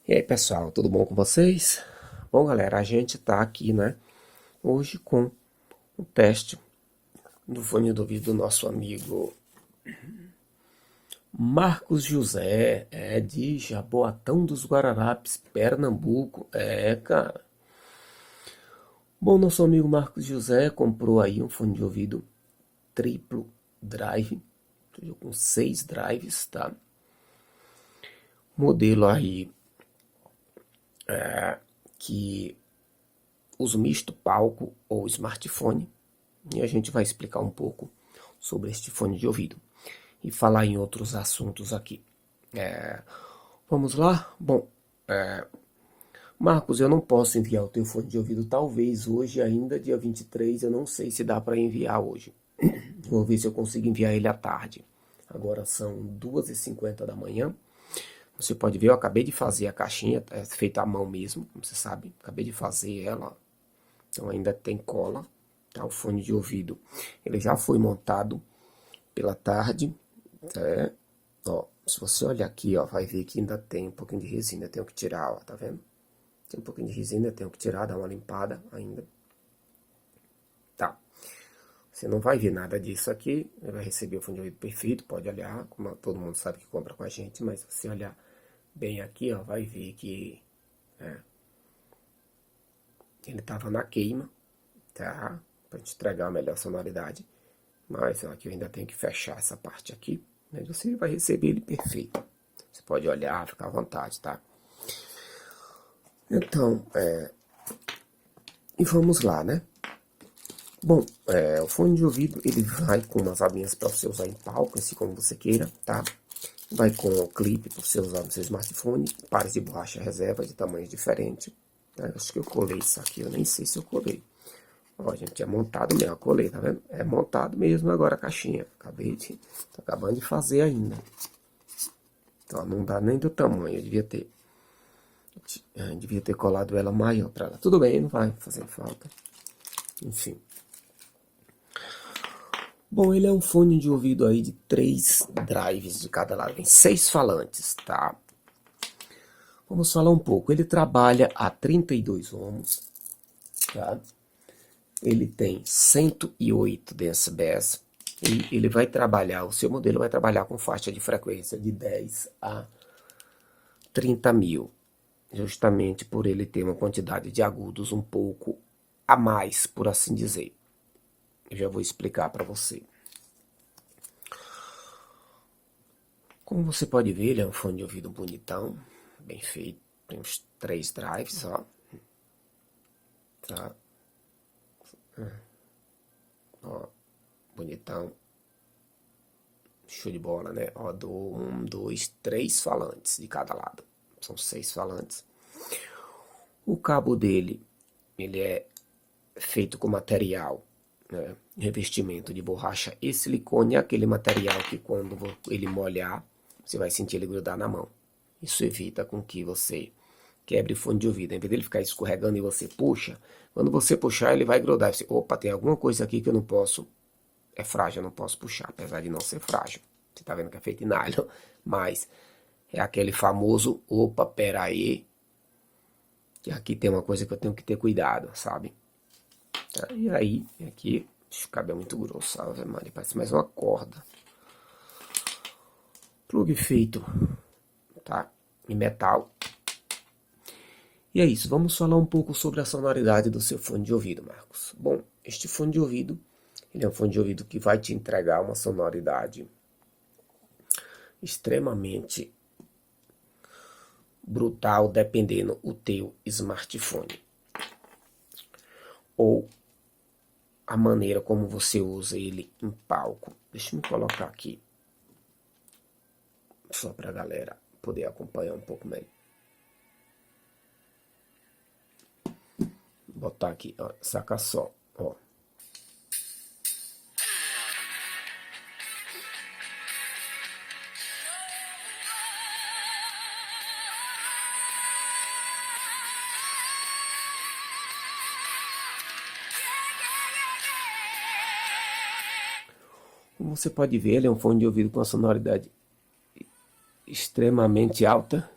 E aí, pessoal, tudo bom com vocês? Bom, galera, a gente tá aqui, né, hoje com o teste do fone de ouvido do nosso amigo Marcos José, de Jaboatão dos Guararapes, Pernambuco. Cara. Bom, nosso amigo Marcos José comprou aí um fone de ouvido triplo drive, com 6 drives, tá? Modelo aí que uso misto, palco ou smartphone. E a gente vai explicar um pouco sobre este fone de ouvido e falar em outros assuntos aqui. Vamos lá? Bom, Marcos, eu não posso enviar o teu fone de ouvido talvez hoje ainda, dia 23, eu não sei se dá para enviar hoje. Vou ver se eu consigo enviar ele à tarde. Agora são 2h50 da manhã. Você pode ver, eu acabei de fazer a caixinha, é feita à mão mesmo, como você sabe. Acabei de fazer ela, então ainda tem cola, tá? O fone de ouvido, ele já foi montado pela tarde, é, ó, se você olhar aqui, ó, vai ver que ainda tem um pouquinho de resina, eu tenho que tirar, ó, tá vendo? Tem um pouquinho de resina, eu tenho que tirar, dar uma limpada ainda. Tá, você não vai ver nada disso aqui, ele vai receber o fone de ouvido perfeito, pode olhar, como todo mundo sabe que compra com a gente, mas se você olhar bem aqui, ó, vai ver que ele tava na queima, tá? Pra gente entregar a melhor sonoridade. Mas ó, aqui eu ainda tenho que fechar essa parte aqui, mas você vai receber ele perfeito. Você pode olhar, ficar à vontade, tá? Então, e vamos lá, né? Bom, o fone de ouvido, ele vai com umas abinhas para você usar em palco, assim como você queira, tá? Vai com o clipe para você usar no seu smartphone, pares de borracha reserva de tamanhos diferentes. Né? Acho que eu colei isso aqui, eu nem sei se eu colei. Ó, gente, é montado mesmo, eu colei, tá vendo? É montado mesmo agora a caixinha. Tô acabando de fazer ainda. Então, não dá nem do tamanho, eu devia ter colado ela maior para ela. Tudo bem, não vai fazer falta. Enfim. Bom, ele é um fone de ouvido aí de 3 drives de cada lado. Tem 6 falantes, tá? Vamos falar um pouco. Ele trabalha a 32 ohms, tá? Ele tem 108 decibéis. E ele vai trabalhar, o seu modelo vai trabalhar com faixa de frequência de 10 a 30 mil. Justamente por ele ter uma quantidade de agudos um pouco a mais, por assim dizer. Eu já vou explicar para você. Como você pode ver, ele é um fone de ouvido bonitão, bem feito. Tem uns 3 drives, ó. Tá? Ó, bonitão. Show de bola, né? Ó, 3 falantes de cada lado. São 6 falantes. O cabo dele, ele é feito com material, né? Revestimento de borracha e silicone, aquele material que quando ele molhar, você vai sentir ele grudar na mão. Isso evita com que você quebre o fone de ouvido. Em vez dele ficar escorregando e você puxa, quando você puxar ele vai grudar. Você, opa, tem alguma coisa aqui que eu não posso, é frágil, eu não posso puxar, apesar de não ser frágil. Você tá vendo que é feito em nylon, mas é aquele famoso, opa, peraí, que aqui tem uma coisa que eu tenho que ter cuidado, sabe? E aí, aqui, o cabo é muito grosso, sabe, mano? Parece mais uma corda. Plug feito, tá? Em metal. E é isso, vamos falar um pouco sobre a sonoridade do seu fone de ouvido, Marcos. Bom, este fone de ouvido, ele é um fone de ouvido que vai te entregar uma sonoridade extremamente brutal, dependendo o teu smartphone. Ou a maneira como você usa ele em palco. Deixa eu me colocar aqui, só para a galera poder acompanhar um pouco melhor. Vou botar aqui, ó, saca só, ó. Como você pode ver, ele é um fone de ouvido com uma sonoridade extremamente alta.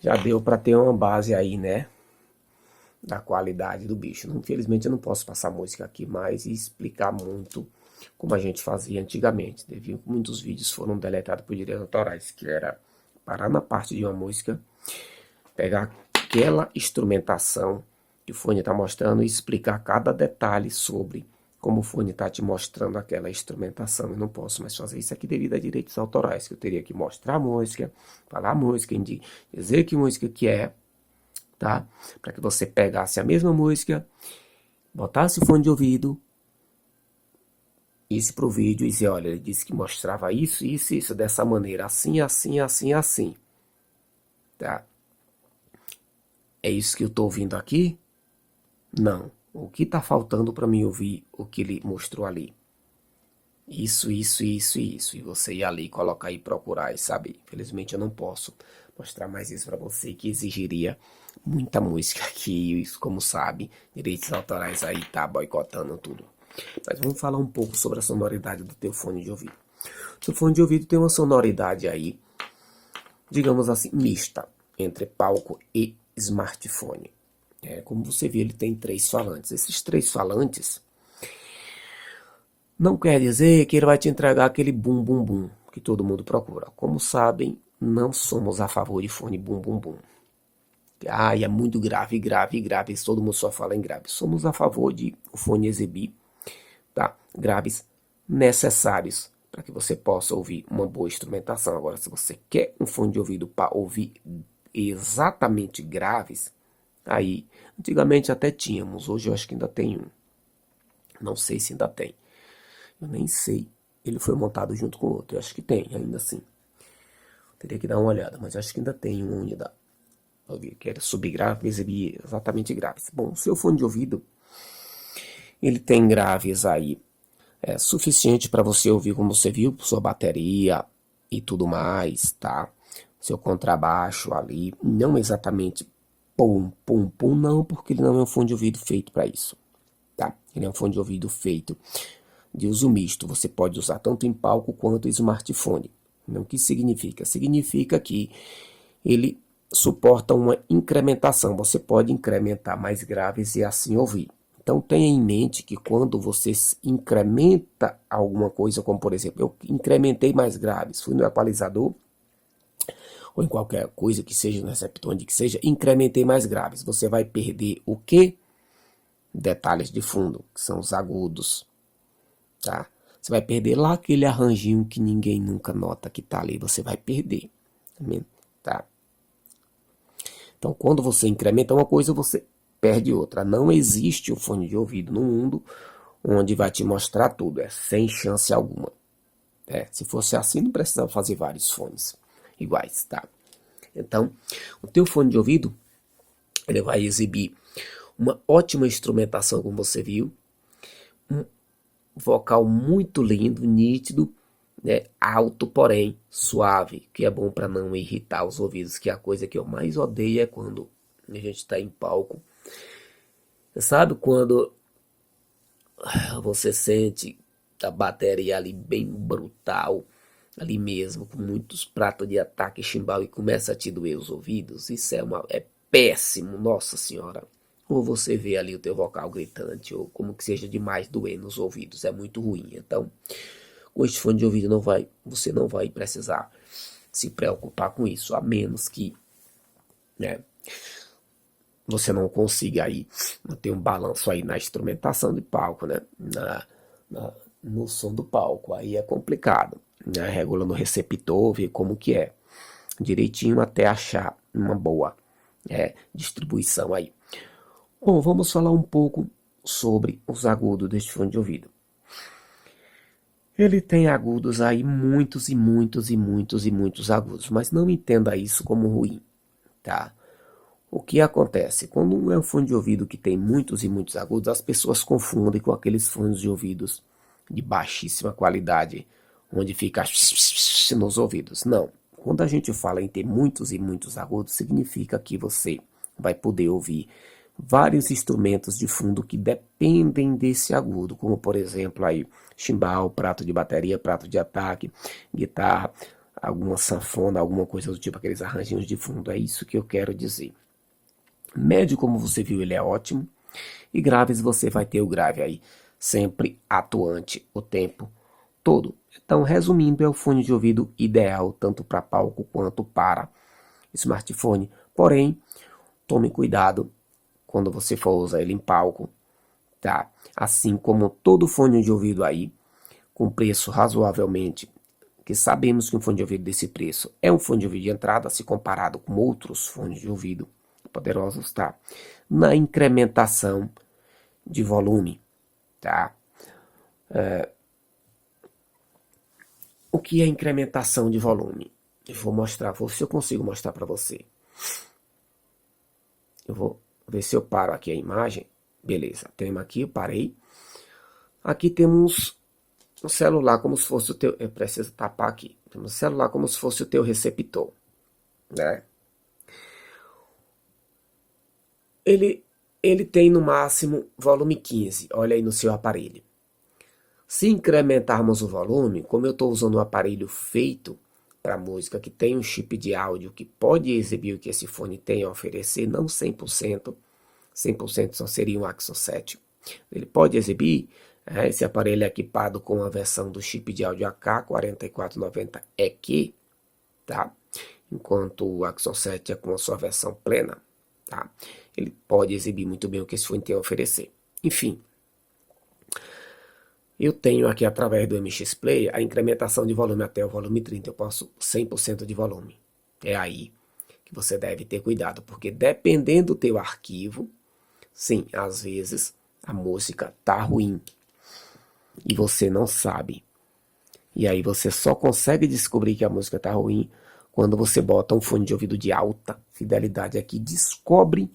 já deu para ter uma base aí, né, da qualidade do bicho. Infelizmente eu não posso passar música aqui mais e explicar muito como a gente fazia antigamente, devido que muitos vídeos foram deletados por direitos autorais, que era parar na parte de uma música, pegar aquela instrumentação que o fone está mostrando e explicar cada detalhe sobre como o fone está te mostrando aquela instrumentação. Eu não posso mais fazer isso aqui devido a direitos autorais, que eu teria que mostrar a música, falar a música, dizer que música que é, tá? Para que você pegasse a mesma música, botasse o fone de ouvido, isso pro vídeo e dizer, olha, ele disse que mostrava isso, isso, isso, dessa maneira, assim, assim, assim, assim, tá? É isso que eu tô ouvindo aqui? Não. O que tá faltando para mim ouvir o que ele mostrou ali? Isso, isso, isso e isso. E você ir ali, colocar e procurar e saber. Infelizmente eu não posso mostrar mais isso para você, que exigiria muita música aqui, como sabe, direitos autorais aí tá boicotando tudo. Mas vamos falar um pouco sobre a sonoridade do teu fone de ouvido. O teu fone de ouvido tem uma sonoridade aí, digamos assim, mista, entre palco e smartphone. Como você vê, ele tem 3 falantes. Esses 3 falantes não quer dizer que ele vai te entregar aquele bum bum bum que todo mundo procura. Como sabem, não somos a favor de fone bum bum bum. É muito grave, grave, grave. Todo mundo só fala em grave. Somos a favor de o fone exibir, tá, graves necessários para que você possa ouvir uma boa instrumentação. Agora, se você quer um fone de ouvido para ouvir exatamente graves, aí, antigamente até tínhamos, hoje eu acho que ainda tem um. Não sei se ainda tem. Eu nem sei. Ele foi montado junto com o outro. Eu acho que tem, ainda assim. Teria que dar uma olhada, mas eu acho que ainda tem uma unidade. Que era subgrave, exibir exatamente graves. Bom, o seu fone de ouvido, ele tem graves aí suficiente para você ouvir, como você viu, sua bateria e tudo mais, tá? Seu contrabaixo ali, não exatamente pum, pum, pum, não, porque ele não é um fone de ouvido feito para isso, tá? Ele é um fone de ouvido feito de uso misto. Você pode usar tanto em palco quanto em smartphone. O que significa? Significa que ele suporta uma incrementação. Você pode incrementar mais graves e assim ouvir. Então tenha em mente que quando você incrementa alguma coisa, como por exemplo, eu incrementei mais graves, fui no equalizador, ou em qualquer coisa que seja, no receptor, onde que seja, incrementei mais graves. Você vai perder o quê? Detalhes de fundo, que são os agudos, tá? Você vai perder lá aquele arranjinho que ninguém nunca nota que tá ali, você vai perder, tá? Então, quando você incrementa uma coisa, você perde outra. Não existe um fone de ouvido no mundo onde vai te mostrar tudo, sem chance alguma. Se fosse assim, não precisava fazer vários fones iguais, tá? Então, o teu fone de ouvido, ele vai exibir uma ótima instrumentação, como você viu, um vocal muito lindo, nítido, né, alto, porém suave, que é bom para não irritar os ouvidos, que é a coisa que eu mais odeio é quando a gente está em palco. Você sabe quando você sente a bateria ali bem brutal, ali mesmo, com muitos pratos de ataque chimbal e começa a te doer os ouvidos? Isso é péssimo, nossa senhora. Ou você vê ali o teu vocal gritante, ou como que seja demais doer nos ouvidos, é muito ruim. Então, com este fone de ouvido você não vai precisar se preocupar com isso, a menos que, né, você não consiga aí manter um balanço aí na instrumentação de palco, né, no som do palco. Aí é complicado, né, regula no receptor, ver como que é direitinho até achar uma boa distribuição aí. Bom, vamos falar um pouco sobre os agudos deste fone de ouvido. Ele tem agudos aí, muitos e muitos e muitos e muitos agudos, mas não entenda isso como ruim, tá? O que acontece? Quando é um fone de ouvido que tem muitos e muitos agudos, as pessoas confundem com aqueles fones de ouvidos de baixíssima qualidade, onde fica nos ouvidos. Não, quando a gente fala em ter muitos e muitos agudos, significa que você vai poder ouvir vários instrumentos de fundo que dependem desse agudo, como por exemplo aí chimbal, prato de bateria, prato de ataque, guitarra, alguma sanfona, alguma coisa do tipo, aqueles arranjinhos de fundo. É isso que eu quero dizer. Médio, como você viu, ele é ótimo. E graves, você vai ter o grave aí sempre atuante o tempo todo. Então, resumindo, é o fone de ouvido ideal tanto para palco quanto para smartphone. Porém, tome cuidado quando você for usar ele em palco, tá? Assim como todo fone de ouvido aí, com preço razoavelmente, que sabemos que um fone de ouvido desse preço é um fone de ouvido de entrada, se comparado com outros fones de ouvido poderosos, tá? Na incrementação de volume, tá? O que é incrementação de volume? Eu vou mostrar, vou ver se eu consigo mostrar para você. Eu vou ver se eu paro aqui a imagem. Beleza, temos aqui, eu parei. Aqui temos um celular como se fosse o teu... Eu preciso tapar aqui. Temos um celular como se fosse o teu receptor, né? Ele tem no máximo volume 15. Olha aí no seu aparelho. Se incrementarmos o volume, como eu estou usando um aparelho feito para música, que tem um chip de áudio que pode exibir o que esse fone tem a oferecer, não 100%, 100% só seria um Axon 7. Ele pode exibir, esse aparelho é equipado com a versão do chip de áudio AK4490EQ, tá? Enquanto o Axon 7 é com a sua versão plena, tá? Ele pode exibir muito bem o que esse fone tem a oferecer. Enfim, eu tenho aqui através do MX Play a incrementação de volume até o volume 30. Eu posso 100% de volume. É aí que você deve ter cuidado, porque dependendo do teu arquivo, sim, às vezes a música tá ruim e você não sabe. E aí você só consegue descobrir que a música tá ruim quando você bota um fone de ouvido de alta fidelidade aqui, descobre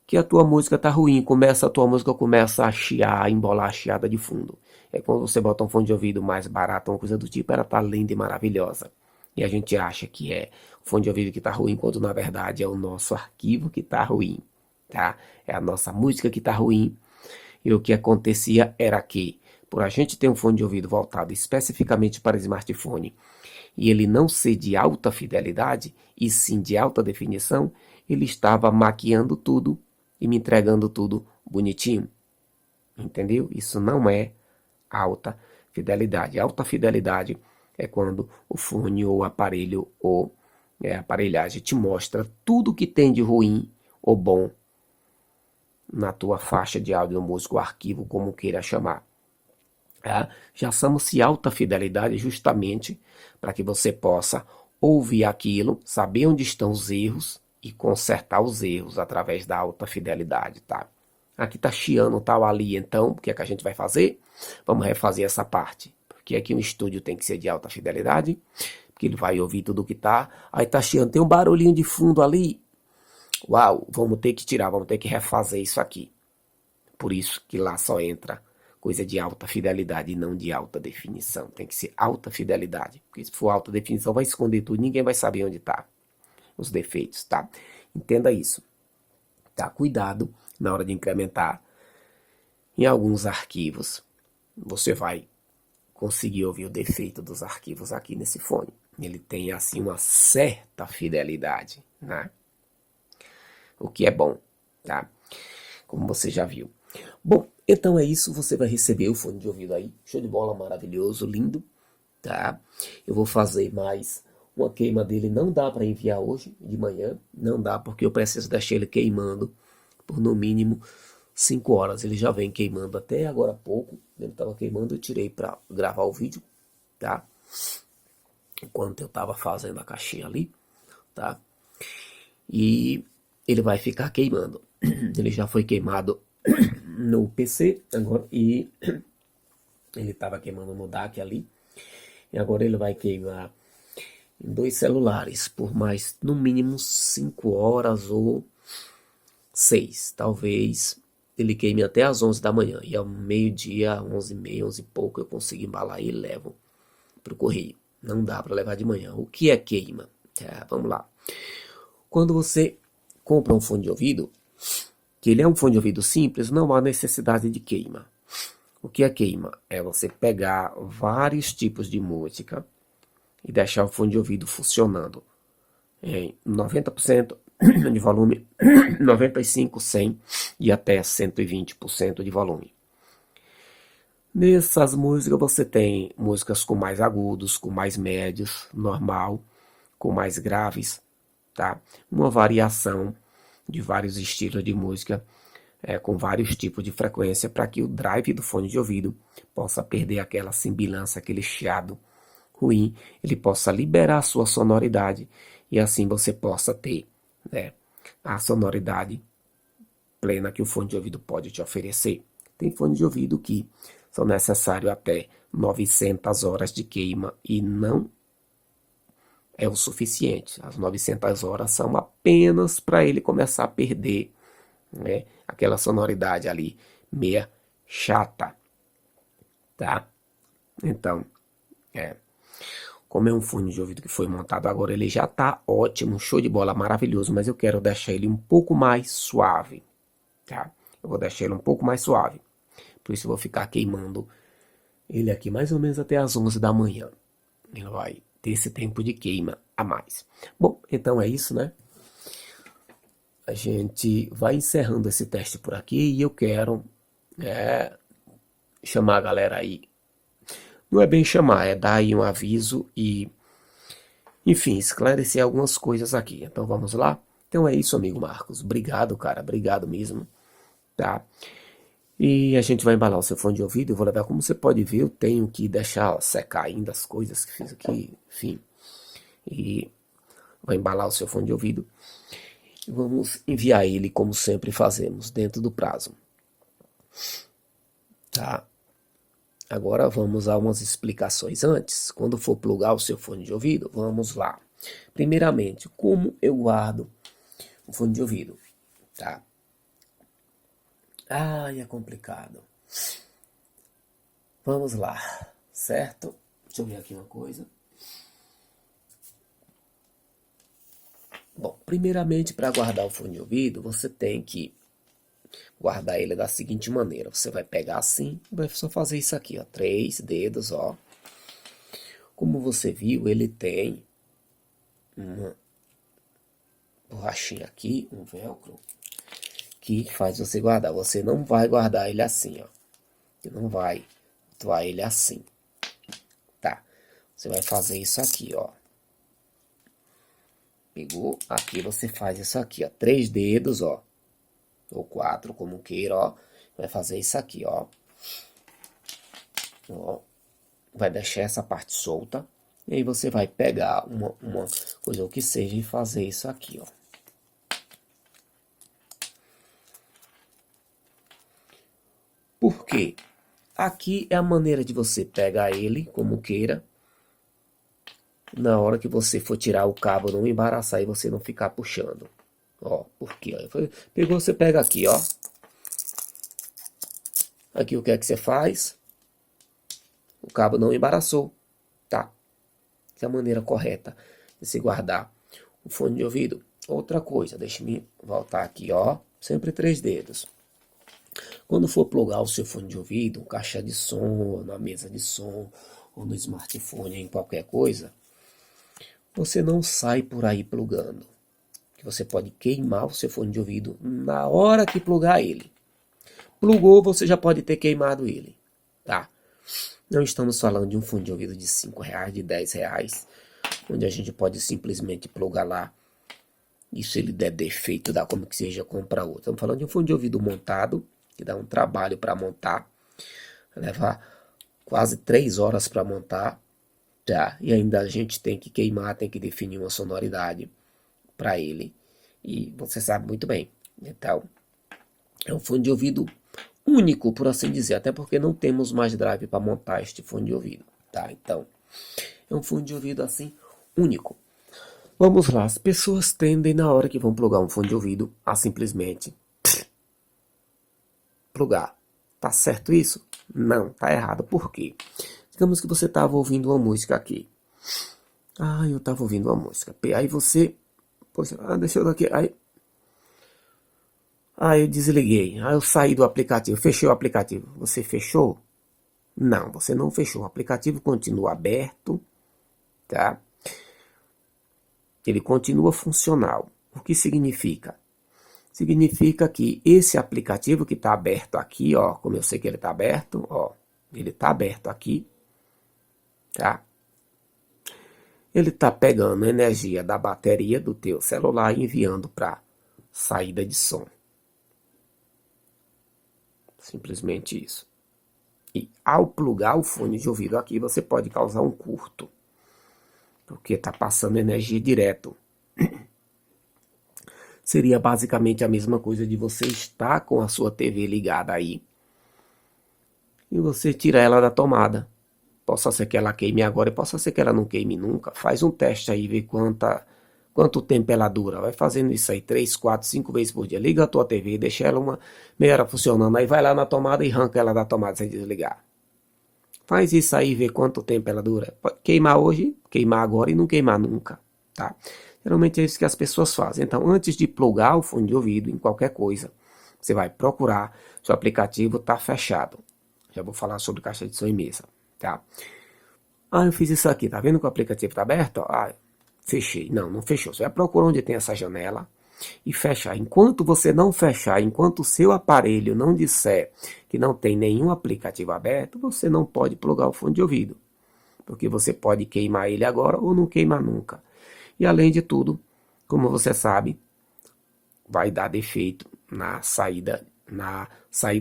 que a tua música tá ruim, a tua música começa a chiar, a embolar a chiada de fundo. É quando você bota um fone de ouvido mais barato, uma coisa do tipo, ela tá linda e maravilhosa. E a gente acha que é o fone de ouvido que tá ruim, quando na verdade é o nosso arquivo que tá ruim, tá? É a nossa música que tá ruim. E o que acontecia era que, por a gente ter um fone de ouvido voltado especificamente para smartphone, e ele não ser de alta fidelidade, e sim de alta definição, ele estava maquiando tudo e me entregando tudo bonitinho. Entendeu? Isso não é alta fidelidade. Alta fidelidade é quando o fone ou o aparelho ou a aparelhagem te mostra tudo que tem de ruim ou bom na tua faixa de áudio, música, arquivo, como queira chamar. Já chama-se alta fidelidade justamente para que você possa ouvir aquilo, saber onde estão os erros e consertar os erros através da alta fidelidade, tá? Aqui tá chiando tal ali, então, o que é que a gente vai fazer? Vamos refazer essa parte. Porque aqui no estúdio tem que ser de alta fidelidade, porque ele vai ouvir tudo que tá. Aí tá chiando, tem um barulhinho de fundo ali. Uau, vamos ter que tirar, vamos ter que refazer isso aqui. Por isso que lá só entra coisa de alta fidelidade e não de alta definição. Tem que ser alta fidelidade, porque se for alta definição vai esconder tudo, ninguém vai saber onde tá os defeitos, tá? Entenda isso. Tá? Cuidado na hora de incrementar em alguns arquivos. Você vai conseguir ouvir o defeito dos arquivos aqui nesse fone. Ele tem assim uma certa fidelidade, né? O que é bom, tá? Como você já viu. Bom, então é isso. Você vai receber o fone de ouvido aí. Show de bola, maravilhoso, lindo, tá? Eu vou fazer mais uma queima dele. Não dá para enviar hoje de manhã. Não dá porque eu preciso deixar ele queimando por no mínimo 5 horas. Ele já vem queimando até agora há pouco. Ele estava queimando, eu tirei para gravar o vídeo, tá? Enquanto eu estava fazendo a caixinha ali, tá? E ele vai ficar queimando. Ele já foi queimado no PC agora, e ele estava queimando no DAC ali. E agora ele vai queimar em 2 celulares por mais no mínimo 5 horas ou 6. Talvez ele queime até às 11 da manhã. E ao meio-dia, 11h30, 11 e pouco, eu consigo embalar e levo para o correio. Não dá para levar de manhã. O que é queima? Vamos lá. Quando você compra um fone de ouvido, que ele é um fone de ouvido simples, não há necessidade de queima. O que é queima? É você pegar vários tipos de música, e deixar o fone de ouvido funcionando em 90% de volume, 95%, 100% e até 120% de volume. Nessas músicas você tem músicas com mais agudos, com mais médios, normal, com mais graves, tá? Uma variação de vários estilos de música, com vários tipos de frequência, para que o drive do fone de ouvido possa perder aquela sibilância, aquele chiado ruim, ele possa liberar a sua sonoridade e assim você possa ter, né, a sonoridade plena que o fone de ouvido pode te oferecer. Tem fone de ouvido que são necessários até 900 horas de queima e não é o suficiente. As 900 horas são apenas para ele começar a perder, né, aquela sonoridade ali meia chata, tá? Então, como é um fone de ouvido que foi montado agora, ele já tá ótimo, show de bola, maravilhoso, mas eu quero deixar ele um pouco mais suave, tá? Eu vou deixar ele um pouco mais suave, por isso eu vou ficar queimando ele aqui mais ou menos até as 11 da manhã. Ele vai ter esse tempo de queima a mais. Bom, então é isso, né? A gente vai encerrando esse teste por aqui e eu quero chamar a galera aí. Não é bem chamar, é dar aí um aviso e, enfim, esclarecer algumas coisas aqui. Então vamos lá? Então é isso, amigo Marcos. Obrigado, cara. Obrigado mesmo. Tá? E a gente vai embalar o seu fone de ouvido. Eu vou levar, como você pode ver, eu tenho que deixar secar ainda as coisas que fiz aqui. Enfim. E vou embalar o seu fone de ouvido. Vamos enviar ele, como sempre fazemos, dentro do prazo. Tá? Agora vamos a umas explicações antes. Quando for plugar o seu fone de ouvido, vamos lá. Primeiramente, como eu guardo o fone de ouvido? Tá? Ai, é complicado. Vamos lá, certo? Deixa eu ver aqui uma coisa. Bom, primeiramente, para guardar o fone de ouvido, você tem que guardar ele da seguinte maneira. Você vai pegar assim, vai só fazer isso aqui, ó, 3 dedos, ó. Como você viu, ele tem uma borrachinha aqui, um velcro, que faz você guardar. Você não vai guardar ele assim, ó. Você não vai atuar ele assim, tá? Você vai fazer isso aqui, ó. Pegou? Aqui você faz isso aqui, ó. 3 dedos, ó. Ou 4, como queira, ó. Vai fazer isso aqui, ó. Ó. Vai deixar essa parte solta. E aí você vai pegar uma coisa, o que seja, e fazer isso aqui, ó. Por quê? Aqui é a maneira de você pegar ele, como queira. Na hora que você for tirar o cabo, não embaraçar e você não ficar puxando. Ó, porque ó, pegou, você pega aqui, ó. Aqui o que é que você faz? O cabo não embaraçou, tá? Essa é a maneira correta de se guardar o fone de ouvido. Outra coisa, deixa-me voltar aqui, ó. Sempre 3 dedos. Quando for plugar o seu fone de ouvido, um caixa de som, na mesa de som, ou no smartphone, em qualquer coisa, você não sai por aí plugando. Você pode queimar o seu fone de ouvido na hora que plugar ele. Plugou, você já pode ter queimado ele, tá? Não estamos falando de um fone de ouvido de R$5, de R$10, onde a gente pode simplesmente plugar lá. E se ele der defeito, dá como que seja, comprar outro. Estamos falando de um fone de ouvido montado, que dá um trabalho para montar. Vai levar quase 3 horas para montar, tá? E ainda a gente tem que queimar, tem que definir uma sonoridade para ele, e você sabe muito bem. Então, é um fone de ouvido único, por assim dizer, até porque não temos mais drive para montar este fone de ouvido, tá? Então, é um fone de ouvido assim, único. Vamos lá, as pessoas tendem na hora que vão plugar um fone de ouvido a simplesmente plugar. Tá certo isso? Não, tá errado. Por quê? Digamos que você estava ouvindo uma música aqui. Ah, eu estava ouvindo uma música. Aí você... Poxa, deixa eu aqui. Aí eu desliguei. Aí eu saí do aplicativo. Fechei o aplicativo. Você fechou? Não, você não fechou. O aplicativo continua aberto, tá? Ele continua funcional. O que significa? Significa que esse aplicativo que está aberto aqui, ó, como eu sei que ele está aberto, ó, ele está aberto aqui, tá? Ele está pegando energia da bateria do teu celular e enviando para saída de som. Simplesmente isso. E ao plugar o fone de ouvido aqui, você pode causar um curto, porque está passando energia direto. Seria basicamente a mesma coisa de você estar com a sua TV ligada aí e você tira ela da tomada. Possa ser que ela queime agora e possa ser que ela não queime nunca. Faz um teste aí, vê quanto tempo ela dura. Vai fazendo isso aí 3, 4, 5 vezes por dia. Liga a tua TV, deixa ela uma meia hora funcionando. Aí vai lá na tomada e arranca ela da tomada sem desligar. Faz isso aí, vê quanto tempo ela dura. Pode queimar hoje, queimar agora e não queimar nunca, tá? Geralmente é isso que as pessoas fazem. Então, antes de plugar o fone de ouvido em qualquer coisa, você vai procurar se o aplicativo está fechado. Já vou falar sobre caixa de som e mesa, tá? Ah, eu fiz isso aqui, tá vendo que o aplicativo está aberto? Ah, fechei. Não, não fechou. Você vai procurar onde tem essa janela e fechar. Enquanto você não fechar, enquanto o seu aparelho não disser que não tem nenhum aplicativo aberto, você não pode plugar o fone de ouvido. Porque você pode queimar ele agora ou não queimar nunca. E além de tudo, como você sabe, vai dar defeito na saída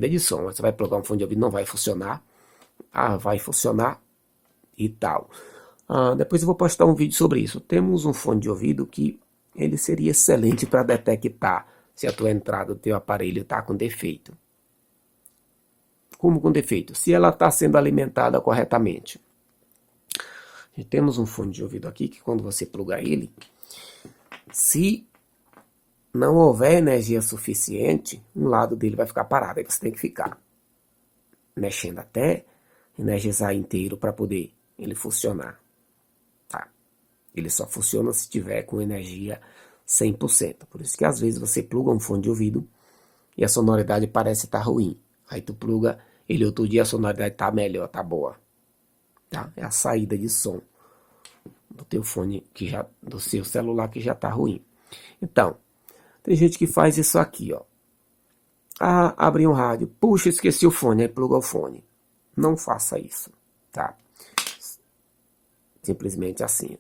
de som. Você vai plugar um fone de ouvido, não vai funcionar. Ah, vai funcionar e tal. Depois eu vou postar um vídeo sobre isso. Temos um fone de ouvido que ele seria excelente para detectar se a tua entrada do teu aparelho está com defeito. Como com defeito? Se ela está sendo alimentada corretamente. E temos um fone de ouvido aqui que quando você plugar ele, se não houver energia suficiente, um lado dele vai ficar parado. Aí você tem que ficar mexendo até energizar inteiro para poder ele funcionar. Tá? Ele só funciona se tiver com energia 100%. Por isso que às vezes você pluga um fone de ouvido e a sonoridade parece estar ruim. Aí tu pluga ele outro dia, a sonoridade tá melhor, tá boa. Tá? É a saída de som do teu fone, do seu celular que já tá ruim. Então, tem gente que faz isso aqui, ó. Abre um rádio, puxa, esqueci o fone, aí pluga o fone. Não faça isso, tá? Simplesmente assim.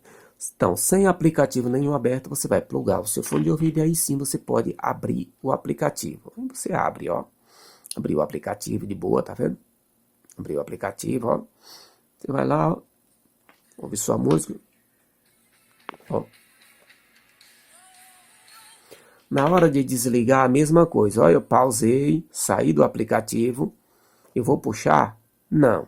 Então, sem aplicativo nenhum aberto, você vai plugar o seu fone de ouvido e aí sim você pode abrir o aplicativo. Aí você abre, ó. Abriu o aplicativo de boa, tá vendo? Abriu o aplicativo, ó. Você vai lá, ó, ouve sua música. Ó. Na hora de desligar, a mesma coisa. Ó, eu pausei, saí do aplicativo. Eu vou puxar? Não.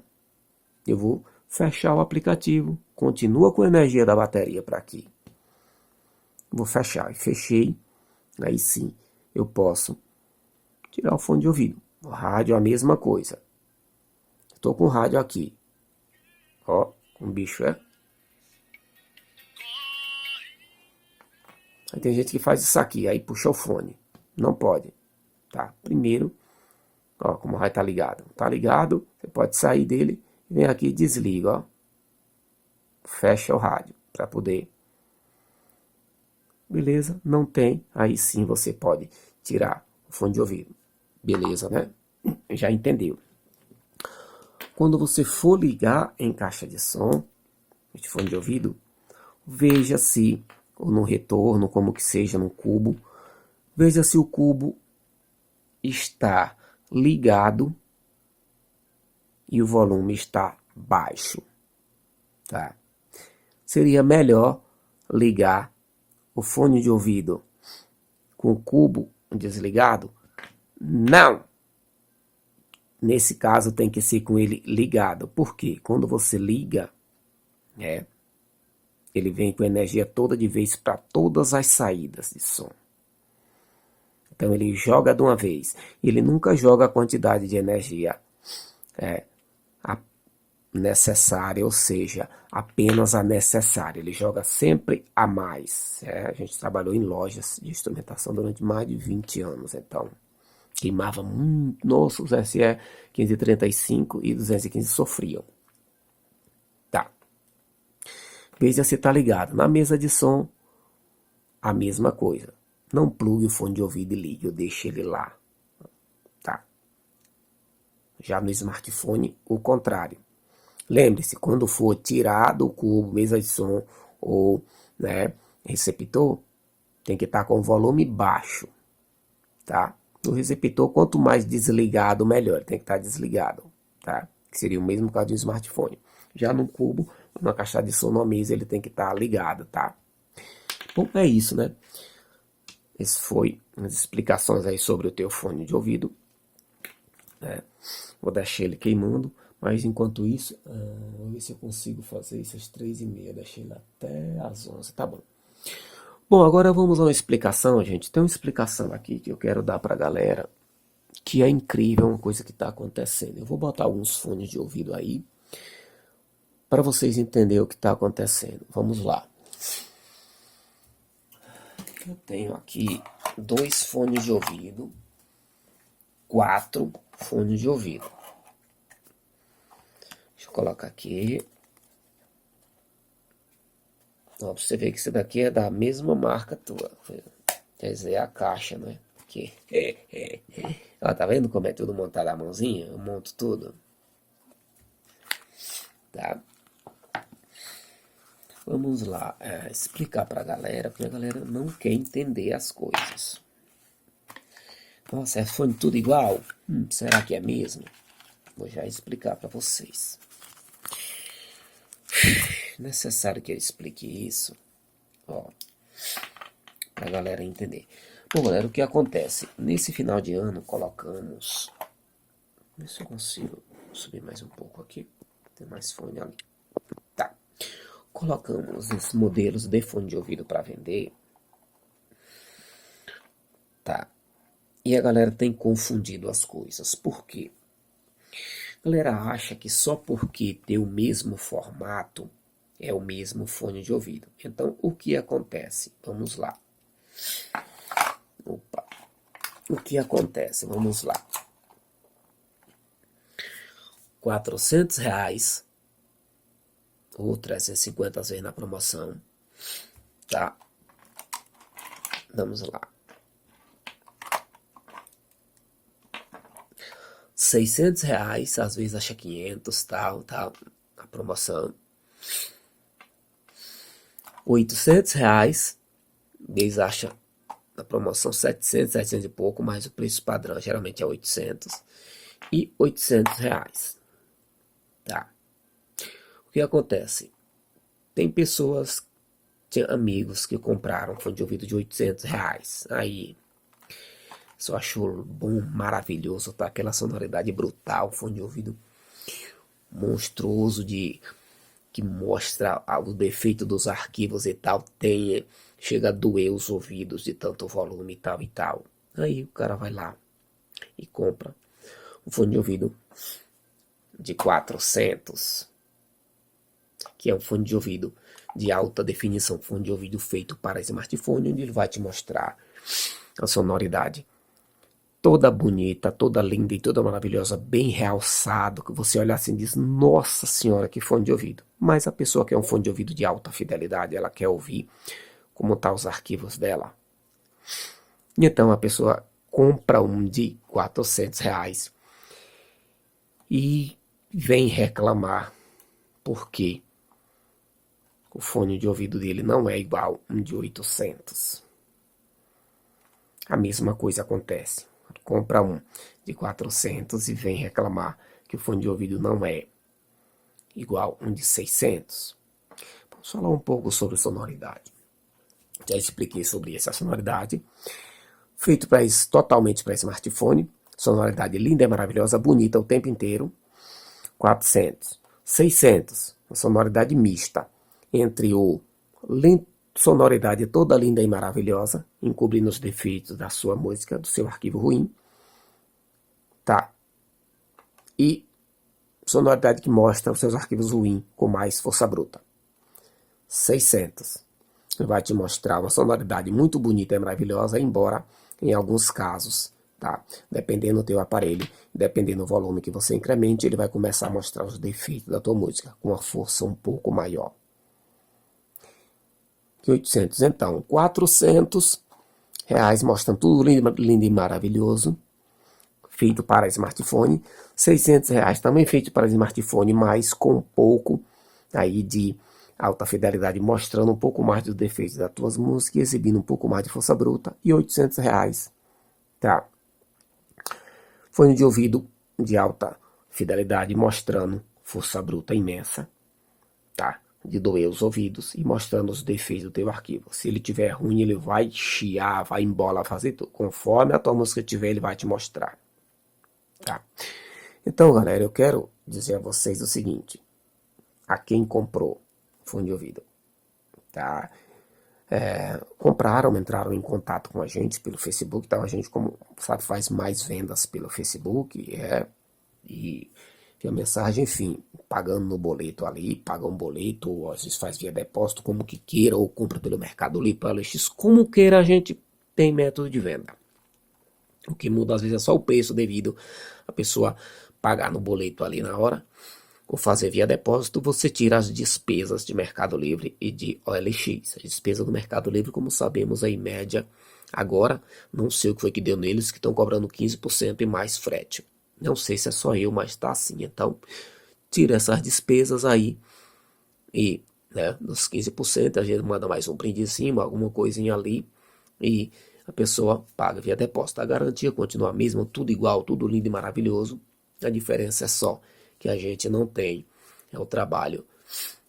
Eu vou fechar o aplicativo. Continua com a energia da bateria para aqui. Vou fechar. E fechei. Aí sim, eu posso tirar o fone de ouvido. O rádio é a mesma coisa. Estou com o rádio aqui. Ó, um bicho é. Aí tem gente que faz isso aqui, aí puxa o fone. Não pode, tá? Primeiro, ó, como o rádio tá ligado. Tá ligado, você pode sair dele e vem aqui e desliga, ó. Fecha o rádio para poder. Beleza? Não tem, aí sim você pode tirar o fone de ouvido. Beleza, né? Já entendeu. Quando você for ligar em caixa de som, de fone de ouvido, veja se, ou no retorno, como que seja, no cubo, veja se o cubo está ligado e o volume está baixo, tá? Seria melhor ligar o fone de ouvido com o cubo desligado? Não! Nesse caso tem que ser com ele ligado. Por quê? Quando você liga, ele vem com energia toda de vez para todas as saídas de som. Então ele joga de uma vez. Ele nunca joga a quantidade de energia necessária, ou seja, apenas a necessária. Ele joga sempre a mais. A gente trabalhou em lojas de instrumentação durante mais de 20 anos, então queimava muito. Nossa, os SE 1535 e 215 sofriam. Tá. veja se está ligado. Na mesa de som, a mesma coisa. Não plugue o fone de ouvido e ligue, eu deixo ele lá. Tá? Já no smartphone, o contrário. Lembre-se, quando for tirar do cubo, mesa de som ou, né, receptor, tem que estar com o volume baixo. Tá? No receptor, quanto mais desligado, melhor. Tem que estar desligado. Tá? Que seria o mesmo caso de um smartphone. Já no cubo, na caixa de som, na mesa, ele tem que estar ligado. Tá? Bom, é isso, né? Essas foi as explicações aí sobre o teu fone de ouvido. Vou deixar ele queimando, mas enquanto isso, vou ver se eu consigo fazer isso às 3h30. Deixei ele até às 11, tá bom. Bom, agora vamos a uma explicação, gente. Tem uma explicação aqui que eu quero dar pra galera, que é incrível, uma coisa que está acontecendo. Eu vou botar alguns fones de ouvido aí, para vocês entenderem o que está acontecendo. Vamos lá. Eu tenho aqui 2 fones de ouvido, 4 fones de ouvido. Deixa eu colocar aqui. Ó, pra você ver que isso daqui é da mesma marca tua. Quer dizer, é a caixa, né? Aqui. Ó, tá vendo como é tudo montado à mãozinha? Eu monto tudo. Tá? Vamos lá, explicar pra galera, porque a galera não quer entender as coisas. Nossa, é fone tudo igual? Será que é mesmo? Vou já explicar pra vocês. Necessário que eu explique isso, ó, pra galera entender. Bom, galera, o que acontece? Nesse final de ano, colocamos... Vê se eu consigo subir mais um pouco aqui. Tem mais fone ali. Tá. Colocamos esses modelos de fone de ouvido para vender. Tá. E a galera tem confundido as coisas. Por quê? A galera acha que só porque tem o mesmo formato é o mesmo fone de ouvido. Então, o que acontece? Vamos lá. Opa. O que acontece? Vamos lá. R$400 ou 350 às vezes na promoção, tá? Vamos lá. R$600, às vezes acha 500, tal, a promoção. R$800, eles acham na promoção 700, 700 e pouco, mas o preço padrão geralmente é 800. E R$800, tá? O que acontece? Tem pessoas, tinha amigos que compraram fone de ouvido de R$800. Aí, só achou bom, maravilhoso, tá? Aquela sonoridade brutal, fone de ouvido monstruoso que mostra o defeito dos arquivos e tal, chega a doer os ouvidos de tanto volume e tal e tal. Aí o cara vai lá e compra um fone de ouvido de 400, que é um fone de ouvido de alta definição, fone de ouvido feito para smartphone, onde ele vai te mostrar a sonoridade toda bonita, toda linda e toda maravilhosa, bem realçado, que você olha assim e diz, nossa senhora, que fone de ouvido. Mas a pessoa quer um fone de ouvido de alta fidelidade, ela quer ouvir como estão os arquivos dela. E então a pessoa compra um de R$400 e vem reclamar porque o fone de ouvido dele não é igual um de 800. A mesma coisa acontece. Compra um de 400 e vem reclamar que o fone de ouvido não é igual um de 600. Vamos falar um pouco sobre sonoridade. Já expliquei sobre essa sonoridade. Feito totalmente para smartphone. Sonoridade linda e maravilhosa, bonita o tempo inteiro. 400. 600. Uma sonoridade mista entre sonoridade toda linda e maravilhosa, encobrindo os defeitos da sua música, do seu arquivo ruim, tá? E sonoridade que mostra os seus arquivos ruins com mais força bruta. 600. Vai te mostrar uma sonoridade muito bonita e maravilhosa, embora em alguns casos, tá? Dependendo do teu aparelho, dependendo do volume que você incremente, ele vai começar a mostrar os defeitos da tua música com uma força um pouco maior. 800. Então, R$ 400, mostrando tudo lindo, lindo e maravilhoso, feito para smartphone. R$ 600 também feito para smartphone, mas com um pouco aí de alta fidelidade, mostrando um pouco mais dos defeitos das tuas músicas, exibindo um pouco mais de força bruta. E R$ 800, tá? Fone de ouvido de alta fidelidade, mostrando força bruta imensa, tá? De doer os ouvidos e mostrando os defeitos do teu arquivo. Se ele tiver ruim, ele vai chiar, vai embolar, fazer tudo. Conforme a tua música tiver, ele vai te mostrar, tá? Então, galera, eu quero dizer a vocês o seguinte: a quem comprou fone de ouvido, tá? Entraram em contato com a gente pelo Facebook, então a gente, como sabe, faz mais vendas pelo Facebook, e a mensagem, enfim, pagando no boleto ali, paga um boleto, ou às vezes faz via depósito, como que queira, ou compra pelo Mercado Livre, pelo LX, como queira, a gente tem método de venda. O que muda às vezes é só o preço, devido a pessoa pagar no boleto ali na hora, ou fazer via depósito. Você tira as despesas de Mercado Livre e de OLX. A despesa do Mercado Livre, como sabemos, é em média, agora, não sei o que foi que deu neles, que estão cobrando 15% e mais frete. Não sei se é só eu, mas tá assim. Então, tira essas despesas aí e, né, dos 15%, a gente manda mais um brinde em cima, alguma coisinha ali, e a pessoa paga via depósito. A garantia continua a mesma, tudo igual, tudo lindo e maravilhoso. A diferença é só que a gente não tem o trabalho,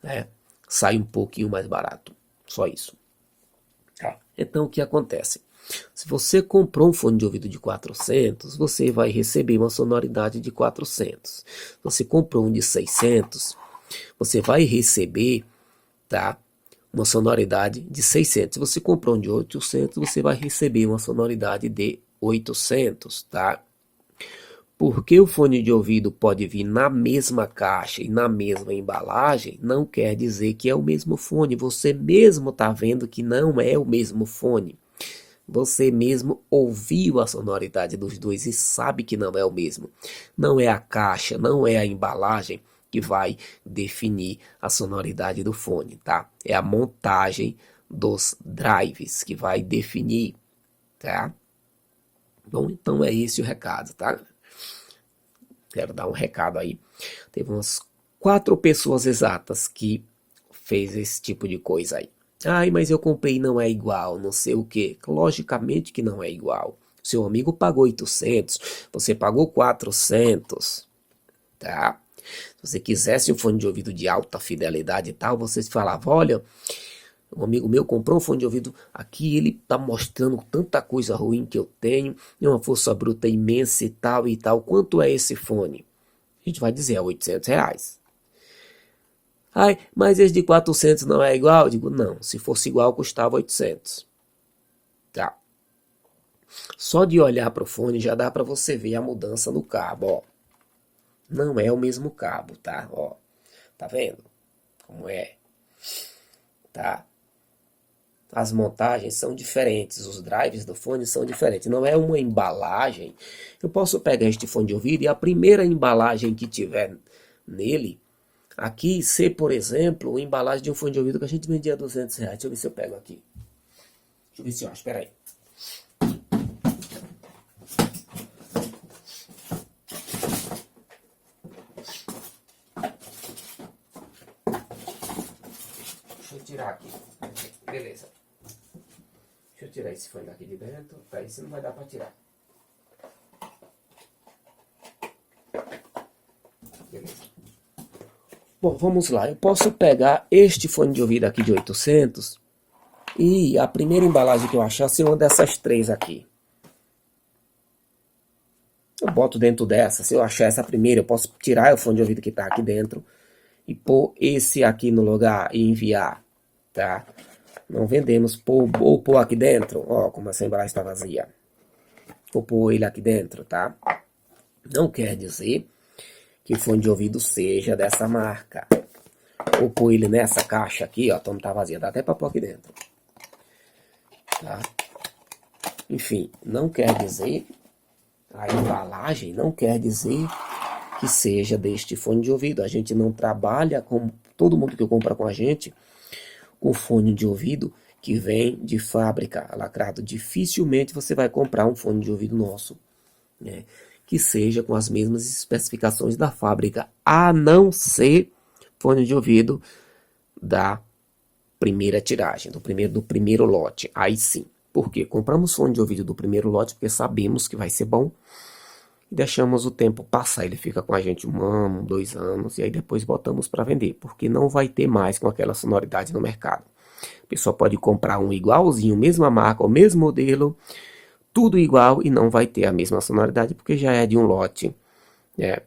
né? Sai um pouquinho mais barato, só isso. Tá. Então, o que acontece? Se você comprou um fone de ouvido de 400, você vai receber uma sonoridade de 400. Se você comprou um de 600, você vai receber, tá, uma sonoridade de 600. Se você comprou um de 800, você vai receber uma sonoridade de 800, tá? Porque o fone de ouvido pode vir na mesma caixa e na mesma embalagem, não quer dizer que é o mesmo fone. Você mesmo está vendo que não é o mesmo fone. Você mesmo ouviu a sonoridade dos dois e sabe que não é o mesmo. Não é a caixa, não é a embalagem que vai definir a sonoridade do fone, tá? É a montagem dos drives que vai definir, tá? Bom, então é esse o recado, tá? Quero dar um recado aí. Teve umas 4 pessoas exatas que fez esse tipo de coisa aí. Ai, mas eu comprei e não é igual, não sei o que. Logicamente que não é igual. Seu amigo pagou 800, você pagou 400, tá? Se você quisesse um fone de ouvido de alta fidelidade e tal, você falava, olha, um amigo meu comprou um fone de ouvido aqui, ele tá mostrando tanta coisa ruim que eu tenho, e uma força bruta imensa e tal e tal. Quanto é esse fone? A gente vai dizer, é R$ 800. Ai, mas esse de 400 não é igual? Eu digo, não, se fosse igual custava 800. Tá. Só de olhar para o fone já dá para você ver a mudança no cabo, ó. Não é o mesmo cabo, tá? Ó, tá vendo como é? Tá. As montagens são diferentes, os drives do fone são diferentes, não é uma embalagem. Eu posso pegar este fone de ouvido e a primeira embalagem que tiver nele, aqui ser, por exemplo, a embalagem de um fone de ouvido que a gente vendia R$ 200. Deixa eu ver se eu pego aqui. Deixa eu ver se eu acho, espera aí. Deixa eu tirar aqui. Beleza. Deixa eu tirar esse fone daqui de dentro. Tá, esse não vai dar pra tirar. Beleza. Bom, vamos lá. Eu posso pegar este fone de ouvido aqui de 800 e a primeira embalagem que eu achar ser uma dessas 3 aqui. Eu boto dentro dessa. Se eu achar essa primeira, eu posso tirar o fone de ouvido que tá aqui dentro e pôr esse aqui no lugar e enviar, tá? Não vendemos ou pôr aqui dentro, ó, como essa embalagem está vazia. Ou pôr ele aqui dentro, tá? Não quer dizer que o fone de ouvido seja dessa marca. Ou pôr ele nessa caixa aqui, ó, então tá vazia, dá até pra pôr aqui dentro. Tá? Enfim, não quer dizer, a embalagem não quer dizer que seja deste fone de ouvido. A gente não trabalha com todo mundo que compra com a gente com fone de ouvido que vem de fábrica lacrado. Dificilmente você vai comprar um fone de ouvido nosso, né, que seja com as mesmas especificações da fábrica, a não ser fone de ouvido da primeira tiragem, do primeiro lote. Aí sim. Por quê? Compramos fone de ouvido do primeiro lote porque sabemos que vai ser bom e deixamos o tempo passar. Ele fica com a gente 1 ano, 2 anos e aí depois botamos para vender, porque não vai ter mais com aquela sonoridade no mercado. A pessoa pode comprar um igualzinho, mesma marca, o mesmo modelo, tudo igual e não vai ter a mesma sonoridade porque já é de um lote, né,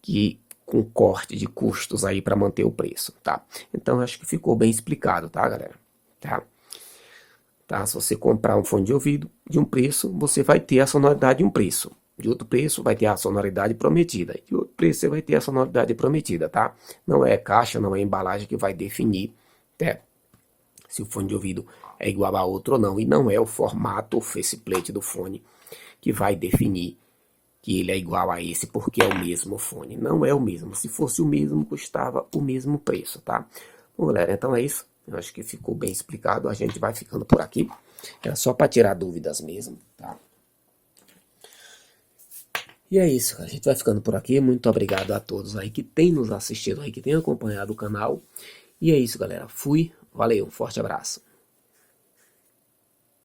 que com corte de custos aí para manter o preço, tá? Então acho que ficou bem explicado, tá, galera? Tá? Se você comprar um fone de ouvido de um preço, você vai ter a sonoridade de um preço. De outro preço vai ter a sonoridade prometida. De outro preço você vai ter a sonoridade prometida, tá? Não é caixa, não é embalagem que vai definir, né, se o fone de ouvido é igual a outro ou não. E não é o formato, o faceplate do fone que vai definir que ele é igual a esse porque é o mesmo fone. Não é o mesmo. Se fosse o mesmo, custava o mesmo preço, tá? Bom, galera, então é isso. Eu acho que ficou bem explicado. A gente vai ficando por aqui. Era só para tirar dúvidas mesmo, tá? E é isso, a gente vai ficando por aqui. Muito obrigado a todos aí que tem nos assistido aí, que tem acompanhado o canal. E é isso, galera. Fui. Valeu, um forte abraço.